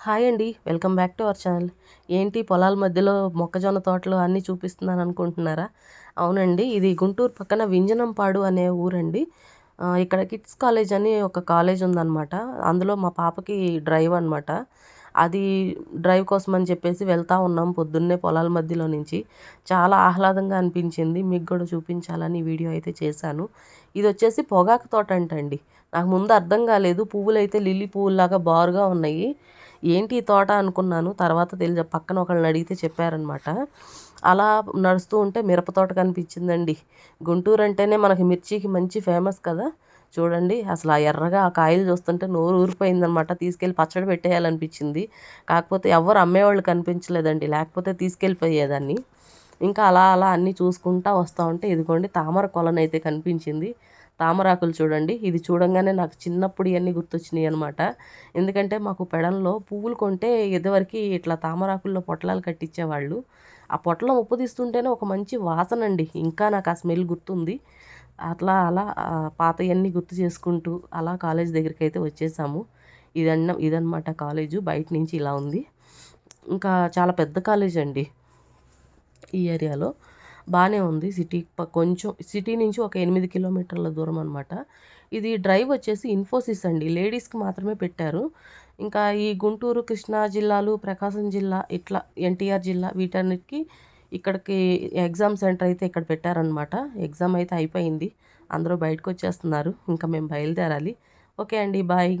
Hi అండి. Welcome back to our channel. ఏంటి పొలాల మధ్యలో మొక్కజొన్న తోటలు అన్నీ చూపిస్తున్నాను అనుకుంటున్నారా? అవునండి. ఇది గుంటూరు పక్కన వింజనంపాడు అనే ఊరండి. ఇక్కడ కిడ్స్ కాలేజ్ అని ఒక కాలేజ్ ఉందనమాట. అందులో మా పాపకి డ్రైవ్ అనమాట. అది డ్రైవ్ కోసం అని చెప్పేసి వెళ్తా ఉన్నాం పొద్దున్నే పొలాల మధ్యలో నుంచి. చాలా ఆహ్లాదంగా అనిపించింది. మీకు కూడా చూపించాలని ఈ వీడియో అయితే చేశాను. ఇదొచ్చేసి పొగాకు తోటంటండి. నాకు ముందు అర్థం కాలేదు. పువ్వులైతే లిల్లీ పువ్వుల్లాగా బారుగా ఉన్నాయి. ఏంటి ఈ తోట అనుకున్నాను. తర్వాత పక్కన ఒకళ్ళని అడిగితే చెప్పారనమాట. అలా నడుస్తూ ఉంటే మిరప తోట కనిపించిందండి. గుంటూరు అంటేనే మనకి మిర్చికి మంచి ఫేమస్ కదా! చూడండి అసలు ఆ ఎర్రగా ఆ కాయలు చూస్తుంటే నోరు ఊరిపోయిందనమాట. తీసుకెళ్ళి పచ్చడి పెట్టేయాలనిపించింది. కాకపోతే ఎవ్వరు అమ్మేవాళ్ళు కనిపించలేదండి. లేకపోతే తీసుకెళ్ళిపోయేదాన్ని. ఇంకా అలా అలా అన్నీ చూసుకుంటా వస్తా ఉంటే ఇదిగోండి తామర కొలనైతే కనిపించింది. తామరాకులు చూడండి. ఇది చూడంగానే నాకు చిన్నప్పుడు ఇయన్నీ గుర్తొచ్చినాయి అనమాట. ఎందుకంటే మాకు పెడల్లో పువ్వులు కొంటే ఇదివరకి ఇట్లా తామరాకుల్లో పొట్లాలు కట్టించేవాళ్ళు. ఆ పొట్లం ఉప్పదీస్తుంటేనే ఒక మంచి వాసనండి. ఇంకా నాకు ఆ స్మెల్ గుర్తుంది. అట్లా అలా పాతయన్నీ గుర్తు చేసుకుంటూ అలా కాలేజ్ దగ్గరికైతే వచ్చేసాము. ఇదన్నమాట కాలేజు. బయట నుంచి ఇలా ఉంది. ఇంకా చాలా పెద్ద కాలేజ్ అండి ఈ ఏరియాలో. బానే ఉంది. కొంచెం సిటీ నుంచి ఒక 8 కిలోమీటర్ల దూరం అనమాట. ఇది డ్రైవ్ వచ్చేసి ఇన్ఫోసిస్ అండి. లేడీస్‌కి మాత్రమే పెట్టారు. ఇంకా ఈ గుంటూరు, కృష్ణా జిల్లాలు, ప్రకాశం జిల్లా ఇట్లా ఎన్టీఆర్ జిల్లా వీటన్నిటికి ఇక్కడికి ఎగ్జామ్ సెంటర్ అయితే ఇక్కడ పెట్టారనమాట. ఎగ్జామ్ అయితే అయిపోయింది. అందరూ బయటకొచ్చేస్తున్నారు. ఇంకా మేము బయలుదేరాలి. ఓకే అండి. బాయ్.